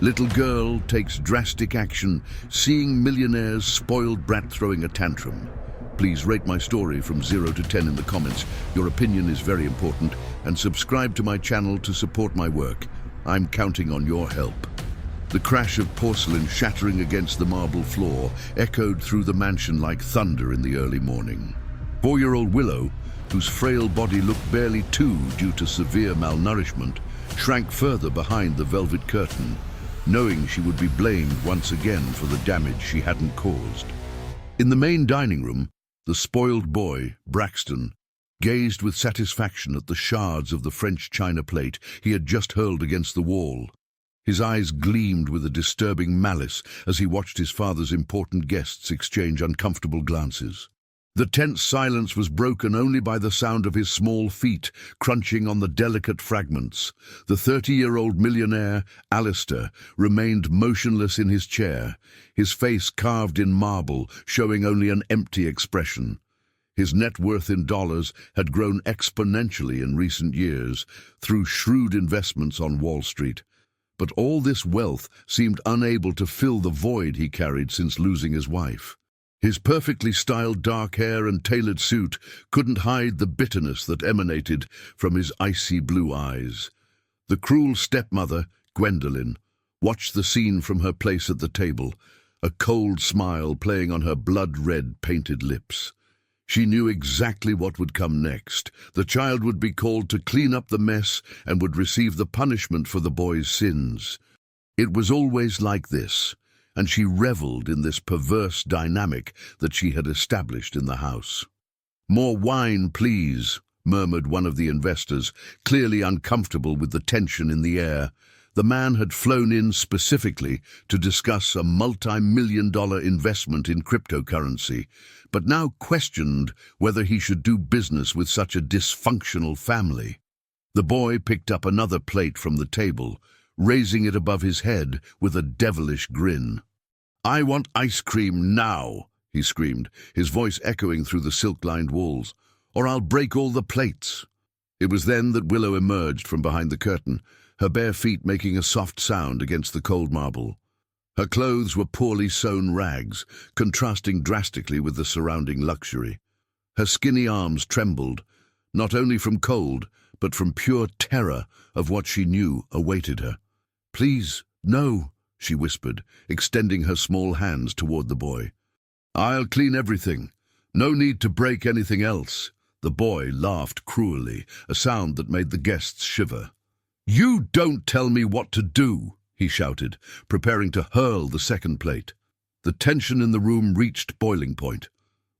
Little girl takes drastic action, seeing millionaire's spoiled brat throwing a tantrum. Please rate my story from 0 to 10 in the comments. Your opinion is very important, and subscribe to my channel to support my work. I'm counting on your help. The crash of porcelain shattering against the marble floor echoed through the mansion like thunder in the early morning. 4-year-old Willow, whose frail body looked barely 2 due to severe malnourishment, shrank further behind the velvet curtain, knowing she would be blamed once again for the damage she hadn't caused. In the main dining room, the spoiled boy, Braxton, gazed with satisfaction at the shards of the French china plate he had just hurled against the wall. His eyes gleamed with a disturbing malice as he watched his father's important guests exchange uncomfortable glances. The tense silence was broken only by the sound of his small feet crunching on the delicate fragments. The 30-year-old millionaire, Alistair, remained motionless in his chair, his face carved in marble, showing only an empty expression. His net worth in dollars had grown exponentially in recent years through shrewd investments on Wall Street. But all this wealth seemed unable to fill the void he carried since losing his wife. His perfectly styled dark hair and tailored suit couldn't hide the bitterness that emanated from his icy blue eyes. The cruel stepmother, Gwendolyn, watched the scene from her place at the table, a cold smile playing on her blood-red painted lips. She knew exactly what would come next. The child would be called to clean up the mess and would receive the punishment for the boy's sins. It was always like this, and she reveled in this perverse dynamic that she had established in the house. "More wine, please," murmured one of the investors, clearly uncomfortable with the tension in the air. The man had flown in specifically to discuss a multi-million-dollar investment in cryptocurrency, but now questioned whether he should do business with such a dysfunctional family. The boy picked up another plate from the table, raising it above his head with a devilish grin. "I want ice cream now," he screamed, his voice echoing through the silk-lined walls, "or I'll break all the plates." It was then that Willow emerged from behind the curtain, her bare feet making a soft sound against the cold marble. Her clothes were poorly sewn rags, contrasting drastically with the surrounding luxury. Her skinny arms trembled, not only from cold, but from pure terror of what she knew awaited her. "Please, no," she whispered, extending her small hands toward the boy. "I'll clean everything. No need to break anything else." The boy laughed cruelly, a sound that made the guests shiver. "You don't tell me what to do," he shouted, preparing to hurl the second plate. The tension in the room reached boiling point.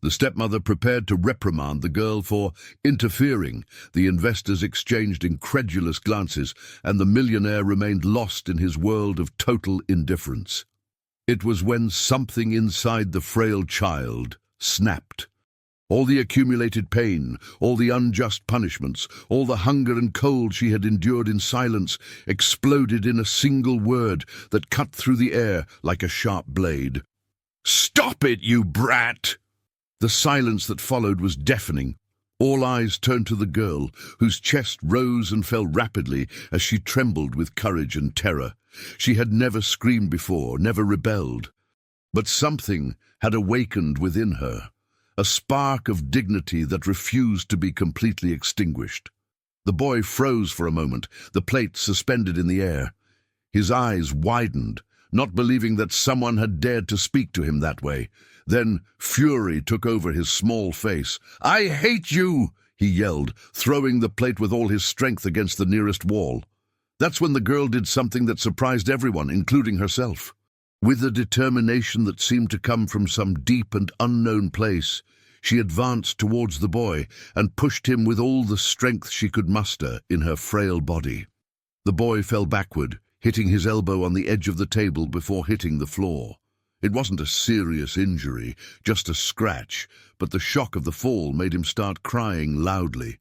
The stepmother prepared to reprimand the girl for interfering. The investors exchanged incredulous glances, and the millionaire remained lost in his world of total indifference. It was when something inside the frail child snapped. All the accumulated pain, all the unjust punishments, all the hunger and cold she had endured in silence exploded in a single word that cut through the air like a sharp blade. "Stop it, you brat!" The silence that followed was deafening. All eyes turned to the girl, whose chest rose and fell rapidly as she trembled with courage and terror. She had never screamed before, never rebelled. But something had awakened within her, a spark of dignity that refused to be completely extinguished. The boy froze for a moment, the plate suspended in the air. His eyes widened, not believing that someone had dared to speak to him that way. Then fury took over his small face. "I hate you!" he yelled, throwing the plate with all his strength against the nearest wall. That's when the girl did something that surprised everyone, including herself. With a determination that seemed to come from some deep and unknown place, she advanced towards the boy and pushed him with all the strength she could muster in her frail body. The boy fell backward, hitting his elbow on the edge of the table before hitting the floor. It wasn't a serious injury, just a scratch, but the shock of the fall made him start crying loudly.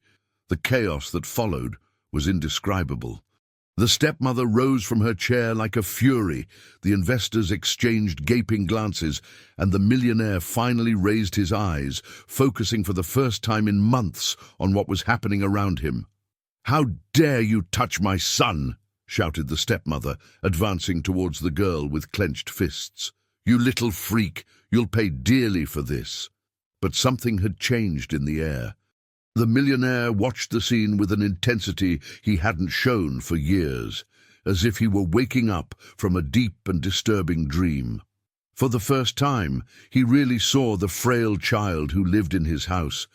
The chaos that followed was indescribable. The stepmother rose from her chair like a fury. The investors exchanged gaping glances, and the millionaire finally raised his eyes, focusing for the first time in months on what was happening around him. "How dare you touch my son?" shouted the stepmother, advancing towards the girl with clenched fists. "You little freak, you'll pay dearly for this." But something had changed in the air. The millionaire watched the scene with an intensity he hadn't shown for years, as if he were waking up from a deep and disturbing dream. For the first time, he really saw the frail child who lived in his house,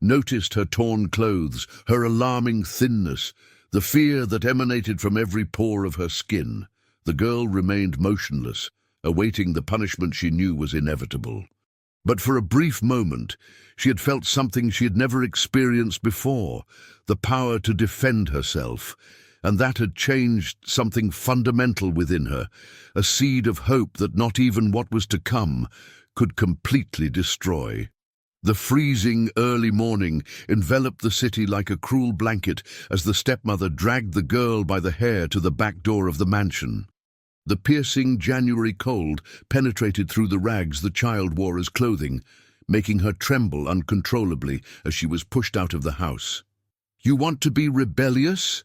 noticed her torn clothes, her alarming thinness, the fear that emanated from every pore of her skin. The girl remained motionless, awaiting the punishment she knew was inevitable. But for a brief moment, she had felt something she had never experienced before, the power to defend herself, and that had changed something fundamental within her, a seed of hope that not even what was to come could completely destroy. The freezing early morning enveloped the city like a cruel blanket as the stepmother dragged the girl by the hair to the back door of the mansion. The piercing January cold penetrated through the rags the child wore as clothing, making her tremble uncontrollably as she was pushed out of the house. "You want to be rebellious?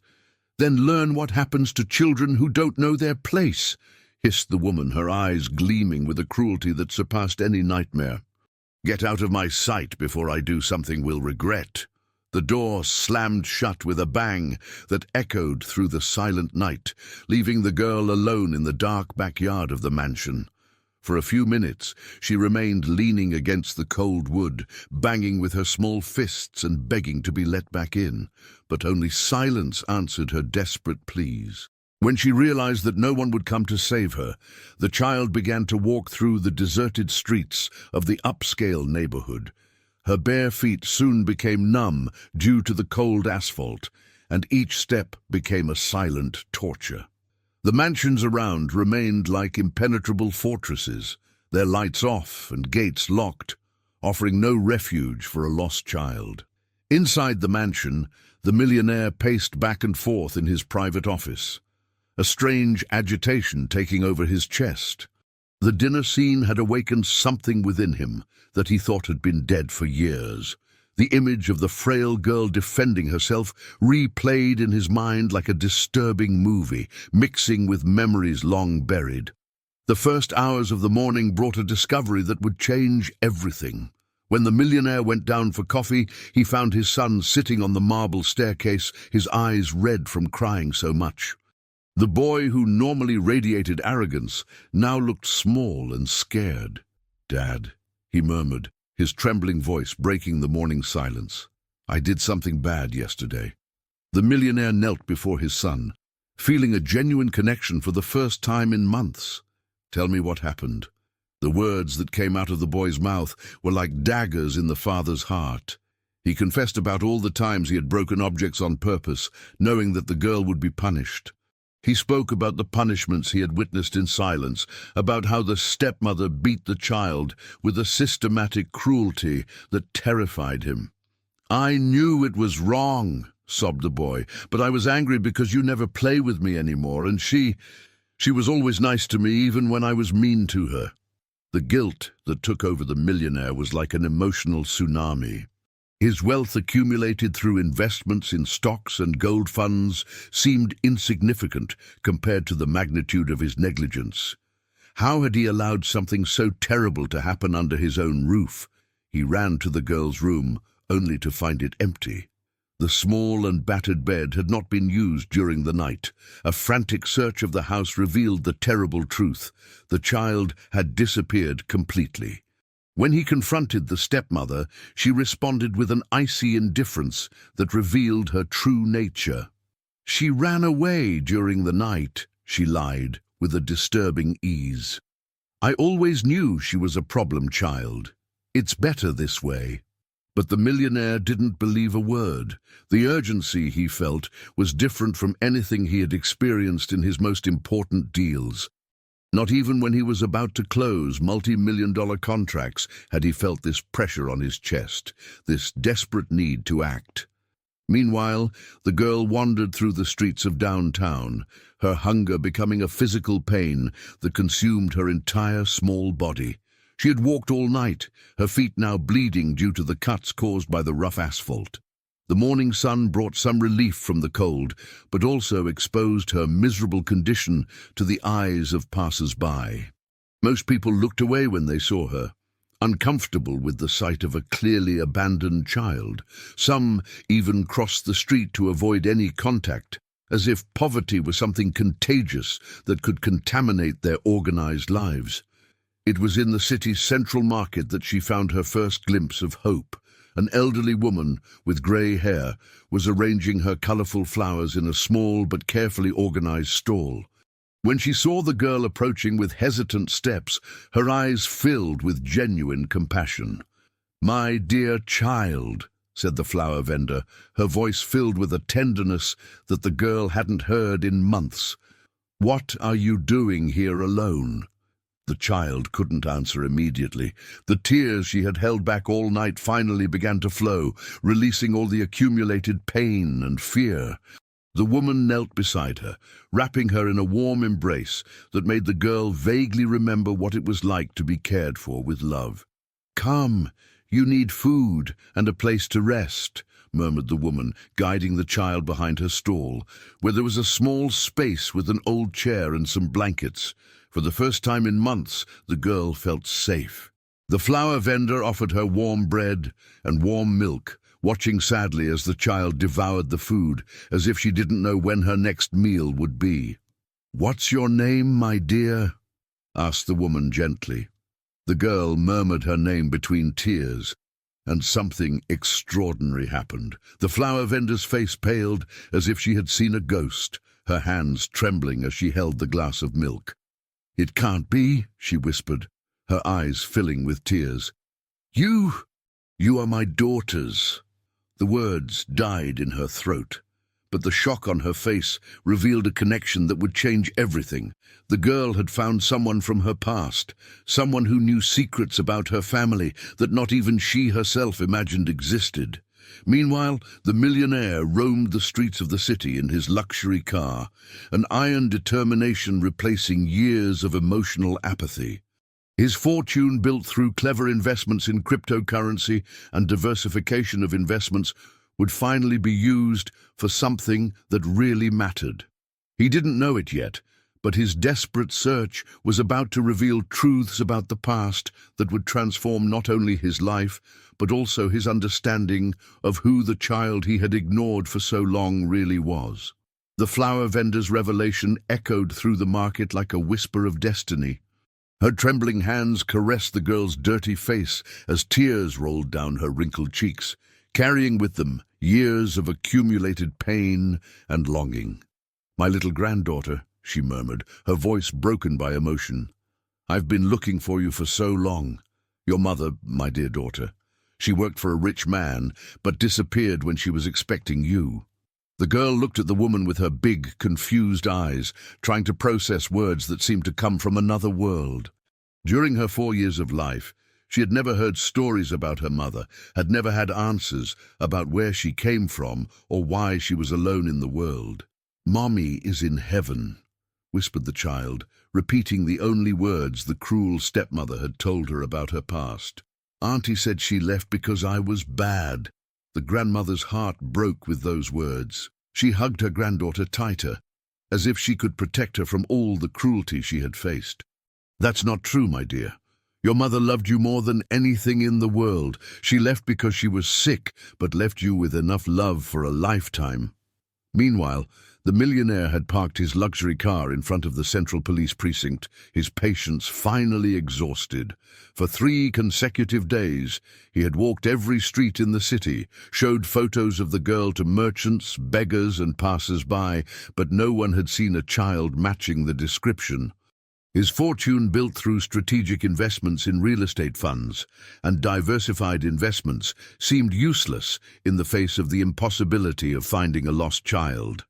Then learn what happens to children who don't know their place," hissed the woman, her eyes gleaming with a cruelty that surpassed any nightmare. "Get out of my sight before I do something we'll regret." The door slammed shut with a bang that echoed through the silent night, leaving the girl alone in the dark backyard of the mansion. For a few minutes, she remained leaning against the cold wood, banging with her small fists and begging to be let back in, but only silence answered her desperate pleas. When she realized that no one would come to save her, the child began to walk through the deserted streets of the upscale neighborhood. Her bare feet soon became numb due to the cold asphalt, and each step became a silent torture. The mansions around remained like impenetrable fortresses, their lights off and gates locked, offering no refuge for a lost child. Inside the mansion, the millionaire paced back and forth in his private office, a strange agitation taking over his chest. The dinner scene had awakened something within him that he thought had been dead for years. The image of the frail girl defending herself replayed in his mind like a disturbing movie, mixing with memories long buried. The first hours of the morning brought a discovery that would change everything. When the millionaire went down for coffee, he found his son sitting on the marble staircase, his eyes red from crying so much. The boy, who normally radiated arrogance, now looked small and scared. "Dad," he murmured, his trembling voice breaking the morning silence. "I did something bad yesterday." The millionaire knelt before his son, feeling a genuine connection for the first time in months. "Tell me what happened." The words that came out of the boy's mouth were like daggers in the father's heart. He confessed about all the times he had broken objects on purpose, knowing that the girl would be punished. He spoke about the punishments he had witnessed in silence, about how the stepmother beat the child with a systematic cruelty that terrified him. "I knew it was wrong," sobbed the boy, "but I was angry because you never play with me anymore, and she was always nice to me even when I was mean to her." The guilt that took over the millionaire was like an emotional tsunami. His wealth, accumulated through investments in stocks and gold funds, seemed insignificant compared to the magnitude of his negligence. How had he allowed something so terrible to happen under his own roof? He ran to the girl's room, only to find it empty. The small and battered bed had not been used during the night. A frantic search of the house revealed the terrible truth. The child had disappeared completely. When he confronted the stepmother, she responded with an icy indifference that revealed her true nature. "She ran away during the night," she lied with a disturbing ease. "I always knew she was a problem child. It's better this way." But the millionaire didn't believe a word. The urgency he felt was different from anything he had experienced in his most important deals. Not even when he was about to close multi-million-dollar contracts had he felt this pressure on his chest, this desperate need to act. Meanwhile, the girl wandered through the streets of downtown, her hunger becoming a physical pain that consumed her entire small body. She had walked all night, her feet now bleeding due to the cuts caused by the rough asphalt. The morning sun brought some relief from the cold, but also exposed her miserable condition to the eyes of passers-by. Most people looked away when they saw her, uncomfortable with the sight of a clearly abandoned child. Some even crossed the street to avoid any contact, as if poverty was something contagious that could contaminate their organized lives. It was in the city's central market that she found her first glimpse of hope. An elderly woman with grey hair was arranging her colourful flowers in a small but carefully organized stall. When she saw the girl approaching with hesitant steps, her eyes filled with genuine compassion. "My dear child," said the flower vendor, her voice filled with a tenderness that the girl hadn't heard in months. "What are you doing here alone?" The child couldn't answer immediately. The tears she had held back all night finally began to flow, releasing all the accumulated pain and fear. The woman knelt beside her, wrapping her in a warm embrace that made the girl vaguely remember what it was like to be cared for with love. "Come, you need food and a place to rest," murmured the woman, guiding the child behind her stall, where there was a small space with an old chair and some blankets. For the first time in months, the girl felt safe. The flower vendor offered her warm bread and warm milk, watching sadly as the child devoured the food, as if she didn't know when her next meal would be. "What's your name, my dear?" asked the woman gently. The girl murmured her name between tears, and something extraordinary happened. The flower vendor's face paled as if she had seen a ghost, her hands trembling as she held the glass of milk. "It can't be," she whispered, her eyes filling with tears. You are my daughters." The words died in her throat, but the shock on her face revealed a connection that would change everything. The girl had found someone from her past, someone who knew secrets about her family that not even she herself imagined existed. Meanwhile, the millionaire roamed the streets of the city in his luxury car, an iron determination replacing years of emotional apathy. His fortune, built through clever investments in cryptocurrency and diversification of investments, would finally be used for something that really mattered. He didn't know it yet, but his desperate search was about to reveal truths about the past that would transform not only his life, but also his understanding of who the child he had ignored for so long really was. The flower vendor's revelation echoed through the market like a whisper of destiny. Her trembling hands caressed the girl's dirty face as tears rolled down her wrinkled cheeks, carrying with them years of accumulated pain and longing. "My little granddaughter," she murmured, her voice broken by emotion. "I've been looking for you for so long. Your mother, my dear daughter. She worked for a rich man, but disappeared when she was expecting you." The girl looked at the woman with her big, confused eyes, trying to process words that seemed to come from another world. During her 4 years of life, she had never heard stories about her mother, had never had answers about where she came from or why she was alone in the world. "Mommy is in heaven," whispered the child, repeating the only words the cruel stepmother had told her about her past. "Auntie said she left because I was bad." The grandmother's heart broke with those words. She hugged her granddaughter tighter, as if she could protect her from all the cruelty she had faced. "That's not true, my dear. Your mother loved you more than anything in the world. She left because she was sick, but left you with enough love for a lifetime." Meanwhile, the millionaire had parked his luxury car in front of the Central Police Precinct, his patience finally exhausted. For 3 consecutive days, he had walked every street in the city, showed photos of the girl to merchants, beggars, and passers-by, but no one had seen a child matching the description. His fortune, built through strategic investments in real estate funds and diversified investments, seemed useless in the face of the impossibility of finding a lost child.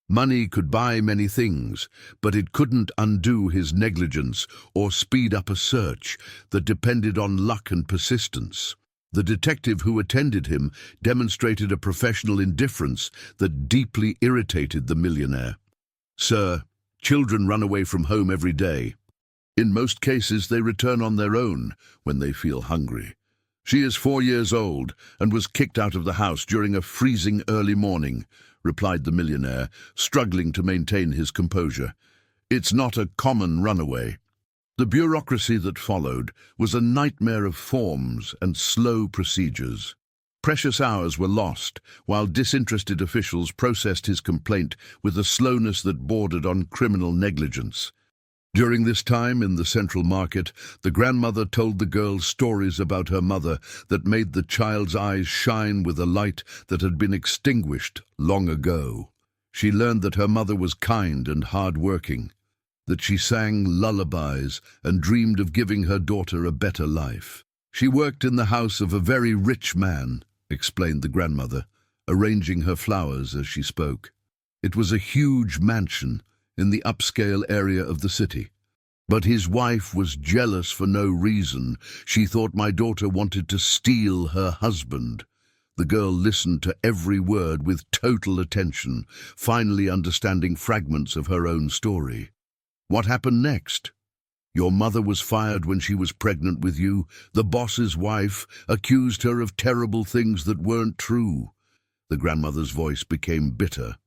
Money could buy many things, but it couldn't undo his negligence or speed up a search that depended on luck and persistence. The detective who attended him demonstrated a professional indifference that deeply irritated the millionaire. "Sir, children run away from home every day. In most cases, they return on their own when they feel hungry. "She is 4 years old and was kicked out of the house during a freezing early morning," replied the millionaire, struggling to maintain his composure. "It's not a common runaway." The bureaucracy that followed was a nightmare of forms and slow procedures. Precious hours were lost, while disinterested officials processed his complaint with a slowness that bordered on criminal negligence. During this time in the Central Market, the grandmother told the girl stories about her mother that made the child's eyes shine with a light that had been extinguished long ago. She learned that her mother was kind and hard-working, that she sang lullabies and dreamed of giving her daughter a better life. "She worked in the house of a very rich man," explained the grandmother, arranging her flowers as she spoke. "It was a huge mansion in the upscale area of the city. But his wife was jealous for no reason. She thought my daughter wanted to steal her husband." The girl listened to every word with total attention, finally understanding fragments of her own story. "What happened next?" "Your mother was fired when she was pregnant with you. The boss's wife accused her of terrible things that weren't true." The grandmother's voice became bitter.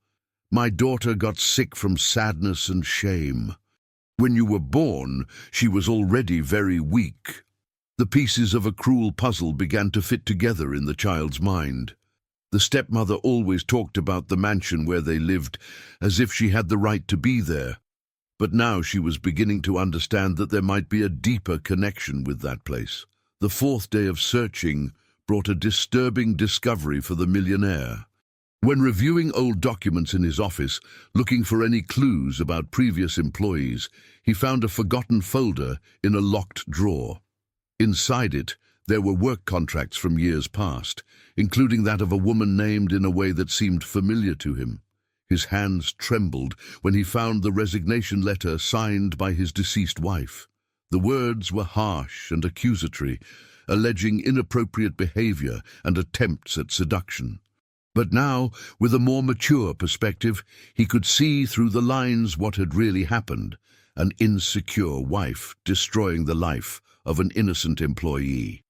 "My daughter got sick from sadness and shame. When you were born, she was already very weak." The pieces of a cruel puzzle began to fit together in the child's mind. The stepmother always talked about the mansion where they lived, as if she had the right to be there. But now she was beginning to understand that there might be a deeper connection with that place. The 4th day of searching brought a disturbing discovery for the millionaire. When reviewing old documents in his office, looking for any clues about previous employees, he found a forgotten folder in a locked drawer. Inside it, there were work contracts from years past, including that of a woman named in a way that seemed familiar to him. His hands trembled when he found the resignation letter signed by his deceased wife. The words were harsh and accusatory, alleging inappropriate behavior and attempts at seduction. But now, with a more mature perspective, he could see through the lines what had really happened: an insecure wife destroying the life of an innocent employee.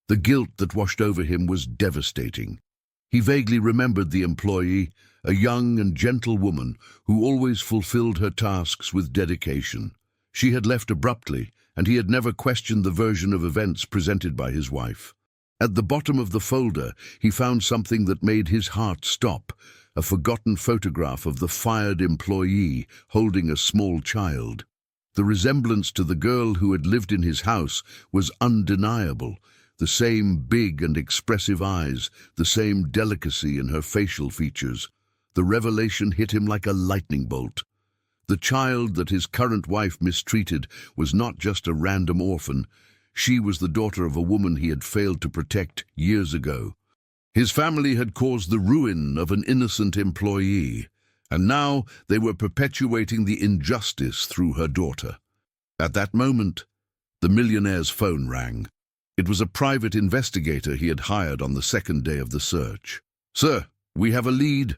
The guilt that washed over him was devastating. He vaguely remembered the employee, a young and gentle woman who always fulfilled her tasks with dedication. She had left abruptly, and he had never questioned the version of events presented by his wife. At the bottom of the folder, he found something that made his heart stop: a forgotten photograph of the fired employee holding a small child. The resemblance to the girl who had lived in his house was undeniable. The same big and expressive eyes, the same delicacy in her facial features. The revelation hit him like a lightning bolt. The child that his current wife mistreated was not just a random orphan. She was the daughter of a woman he had failed to protect years ago. His family had caused the ruin of an innocent employee, and now they were perpetuating the injustice through her daughter. At that moment, the millionaire's phone rang. It was a private investigator he had hired on the 2nd day of the search. "Sir, we have a lead.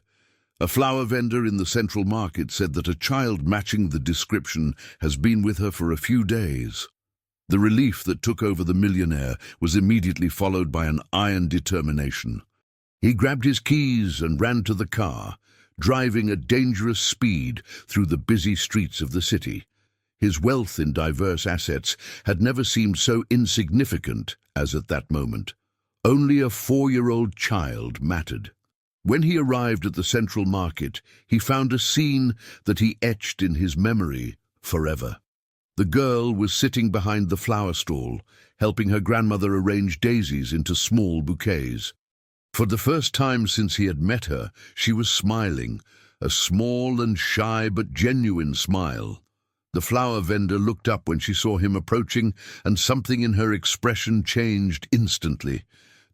A flower vendor in the Central Market said that a child matching the description has been with her for a few days." The relief that took over the millionaire was immediately followed by an iron determination. He grabbed his keys and ran to the car, driving at dangerous speed through the busy streets of the city. His wealth in diverse assets had never seemed so insignificant as at that moment. Only a 4-year-old child mattered. When he arrived at the Central Market, he found a scene that he etched in his memory forever. The girl was sitting behind the flower stall, helping her grandmother arrange daisies into small bouquets. For the first time since he had met her, she was smiling, a small and shy but genuine smile. The flower vendor looked up when she saw him approaching, and something in her expression changed instantly.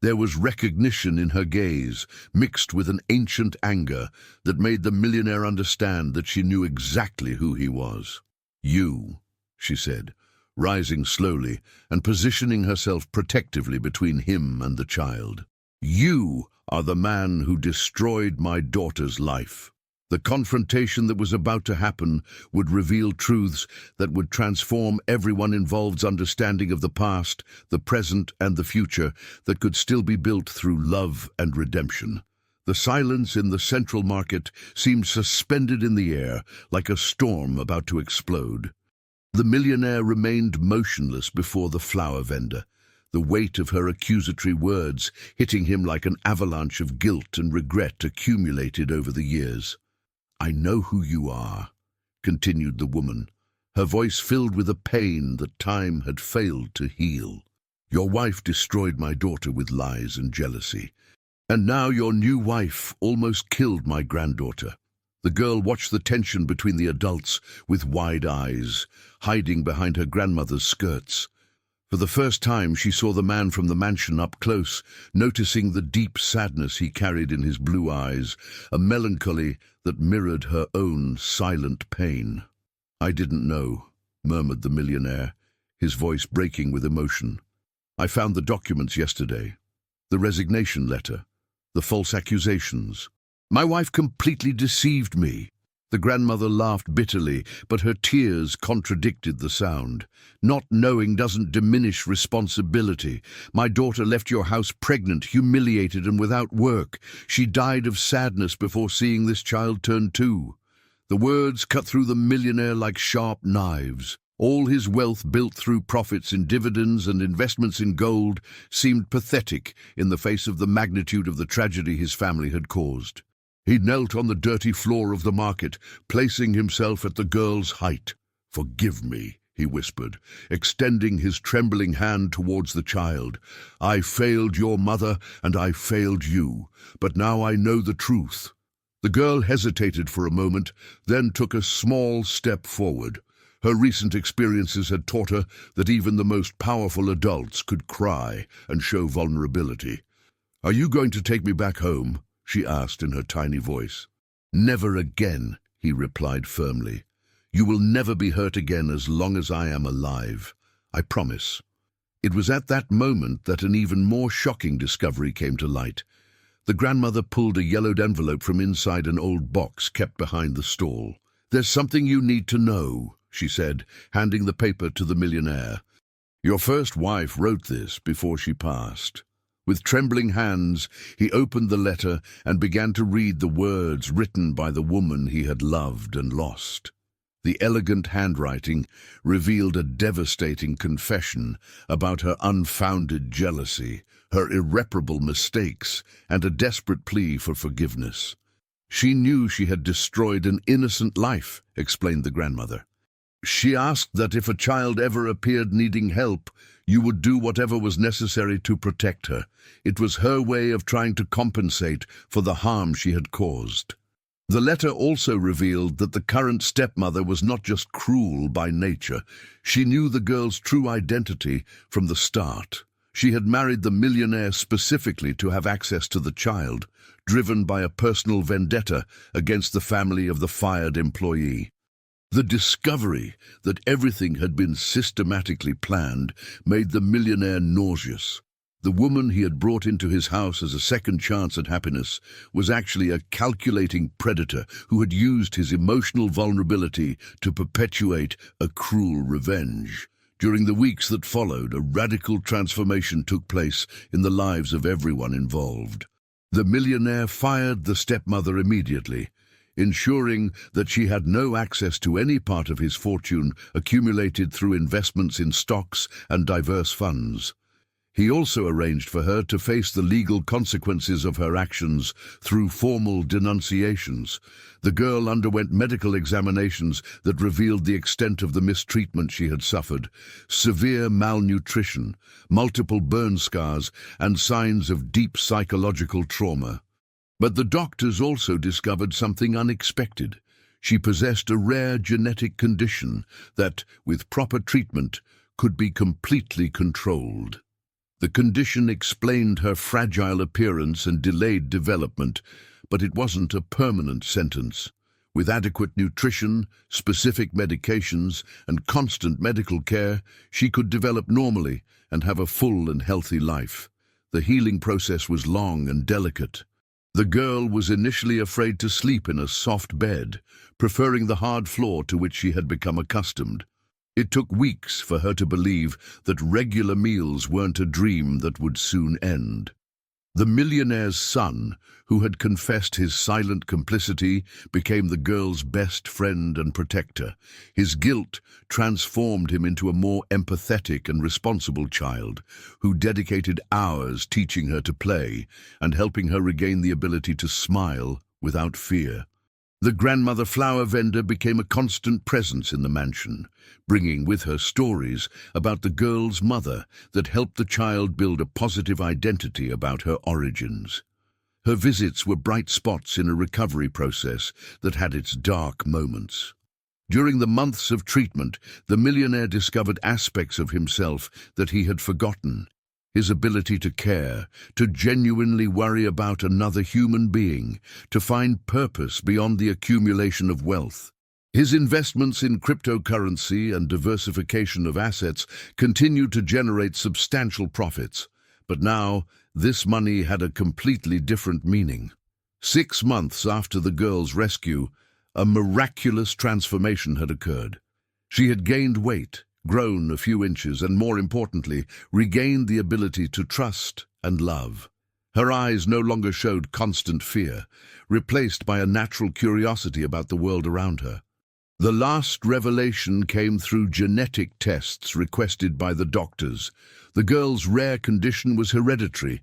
There was recognition in her gaze, mixed with an ancient anger that made the millionaire understand that she knew exactly who he was. "You," she said, rising slowly and positioning herself protectively between him and the child. "You are the man who destroyed my daughter's life." The confrontation that was about to happen would reveal truths that would transform everyone involved's understanding of the past, the present, and the future that could still be built through love and redemption. The silence in the central market seemed suspended in the air, like a storm about to explode. The millionaire remained motionless before the flower vendor, the weight of her accusatory words hitting him like an avalanche of guilt and regret accumulated over the years. "I know who you are," continued the woman, her voice filled with a pain that time had failed to heal. "Your wife destroyed my daughter with lies and jealousy, and now your new wife almost killed my granddaughter." The girl watched the tension between the adults with wide eyes, hiding behind her grandmother's skirts. For the first time, she saw the man from the mansion up close, noticing the deep sadness he carried in his blue eyes, a melancholy that mirrored her own silent pain. "I didn't know," murmured the millionaire, his voice breaking with emotion. "I found the documents yesterday, the resignation letter, the false accusations. My wife completely deceived me." The grandmother laughed bitterly, but her tears contradicted the sound. "Not knowing doesn't diminish responsibility. My daughter left your house pregnant, humiliated, and without work. She died of sadness before seeing this child turn 2. The words cut through the millionaire like sharp knives. All his wealth built through profits in dividends and investments in gold seemed pathetic in the face of the magnitude of the tragedy his family had caused. He knelt on the dirty floor of the market, placing himself at the girl's height. "Forgive me," he whispered, extending his trembling hand towards the child. "I failed your mother, and I failed you, but now I know the truth." The girl hesitated for a moment, then took a small step forward. Her recent experiences had taught her that even the most powerful adults could cry and show vulnerability. "Are you going to take me back home?" she asked in her tiny voice. "Never again," he replied firmly. "You will never be hurt again as long as I am alive. I promise." It was at that moment that an even more shocking discovery came to light. The grandmother pulled a yellowed envelope from inside an old box kept behind the stall. "There's something you need to know," she said, handing the paper to the millionaire. "Your first wife wrote this before she passed." With trembling hands, he opened the letter and began to read the words written by the woman he had loved and lost. The elegant handwriting revealed a devastating confession about her unfounded jealousy, her irreparable mistakes, and a desperate plea for forgiveness. "She knew she had destroyed an innocent life," explained the grandmother. "She asked that if a child ever appeared needing help, you would do whatever was necessary to protect her. It was her way of trying to compensate for the harm she had caused." The letter also revealed that the current stepmother was not just cruel by nature. She knew the girl's true identity from the start. She had married the millionaire specifically to have access to the child, driven by a personal vendetta against the family of the fired employee. The discovery that everything had been systematically planned made the millionaire nauseous. The woman he had brought into his house as a second chance at happiness was actually a calculating predator who had used his emotional vulnerability to perpetuate a cruel revenge. During the weeks that followed, a radical transformation took place in the lives of everyone involved. The millionaire fired the stepmother immediately, ensuring that she had no access to any part of his fortune accumulated through investments in stocks and diverse funds. He also arranged for her to face the legal consequences of her actions through formal denunciations. The girl underwent medical examinations that revealed the extent of the mistreatment she had suffered: severe malnutrition, multiple burn scars, and signs of deep psychological trauma. But the doctors also discovered something unexpected. She possessed a rare genetic condition that, with proper treatment, could be completely controlled. The condition explained her fragile appearance and delayed development, but it wasn't a permanent sentence. With adequate nutrition, specific medications, and constant medical care, she could develop normally and have a full and healthy life. The healing process was long and delicate. The girl was initially afraid to sleep in a soft bed, preferring the hard floor to which she had become accustomed. It took weeks for her to believe that regular meals weren't a dream that would soon end. The millionaire's son, who had confessed his silent complicity, became the girl's best friend and protector. His guilt transformed him into a more empathetic and responsible child, who dedicated hours teaching her to play and helping her regain the ability to smile without fear. The grandmother flower vendor became a constant presence in the mansion, bringing with her stories about the girl's mother that helped the child build a positive identity about her origins. Her visits were bright spots in a recovery process that had its dark moments. During the months of treatment, the millionaire discovered aspects of himself that he had forgotten. His ability to care, to genuinely worry about another human being, to find purpose beyond the accumulation of wealth. His investments in cryptocurrency and diversification of assets continued to generate substantial profits. But now, this money had a completely different meaning. 6 months after the girl's rescue, a miraculous transformation had occurred. She had gained weight, grown a few inches, and more importantly, regained the ability to trust and love. Her eyes no longer showed constant fear, replaced by a natural curiosity about the world around her. The last revelation came through genetic tests requested by the doctors. The girl's rare condition was hereditary,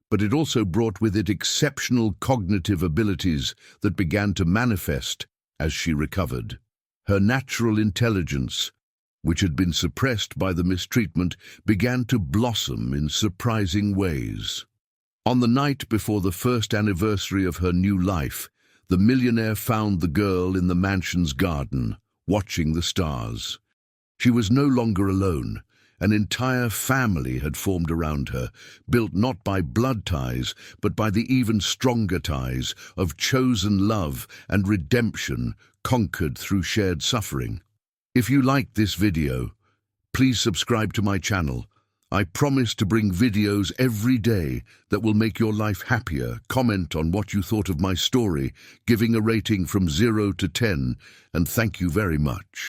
but it also brought with it exceptional cognitive abilities that began to manifest as she recovered. Her natural intelligence, which had been suppressed by the mistreatment, began to blossom in surprising ways. On the night before the first anniversary of her new life, the millionaire found the girl in the mansion's garden, watching the stars. She was no longer alone. An entire family had formed around her, built not by blood ties, but by the even stronger ties of chosen love and redemption conquered through shared suffering. If you liked this video, please subscribe to my channel. I promise to bring videos every day that will make your life happier. Comment on what you thought of my story, giving a rating from 0 to 10, and thank you very much.